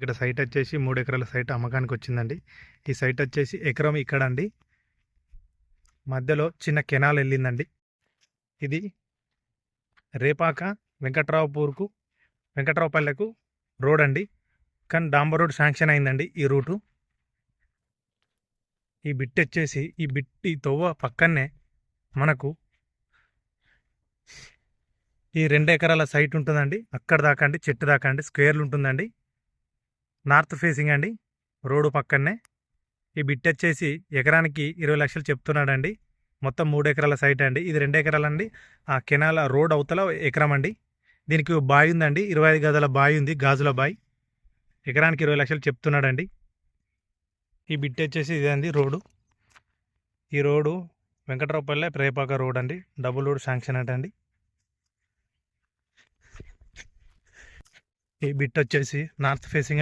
ఇక్కడ సైట్ వచ్చేసి 3 ఎకరాల సైట్ అమ్మకానికి వచ్చిందండి. ఈ సైట్ వచ్చేసి ఎకరం ఇక్కడ అండి, మధ్యలో చిన్న కెనాల్ వెళ్ళిందండి. ఇది రేపాక వెంకట్రావుపల్లెకు రోడ్ అండి, కానీ డాంబర్ రోడ్ శాంక్షన్ అయిందండి ఈ రూటు. ఈ బిట్ వచ్చేసి ఈ తొవ్వ పక్కనే మనకు ఈ 2 ఎకరాల సైట్ ఉంటుందండి. అక్కడ దాకా అండి, చెట్టు దాకా అండి, స్క్వేర్లు ఉంటుందండి. నార్త్ ఫేసింగ్ అండి, రోడ్డు పక్కనే. ఈ బిట్ వచ్చేసి ఎకరానికి 20 లక్షలు చెప్తున్నాడండి. మొత్తం 3 ఎకరాల సైట్ అండి. ఇది 2 ఎకరాలండి. ఆ కెనాల రోడ్ అవతల ఎకరం అండి. దీనికి బావి ఉందండి, 25 గజాల బావి ఉంది, గాజుల బావి. ఎకరానికి 20 లక్షలు చెప్తున్నాడండి. ఈ బిట్ వచ్చేసి ఇదండి రోడ్డు. ఈ రోడ్డు వెంకట్రావుపల్లె రేపాక రోడ్ అండి, డబుల్ రోడ్ శాంక్షన్ అండి. ఈ బిట్ వచ్చేసి నార్త్ ఫేసింగ్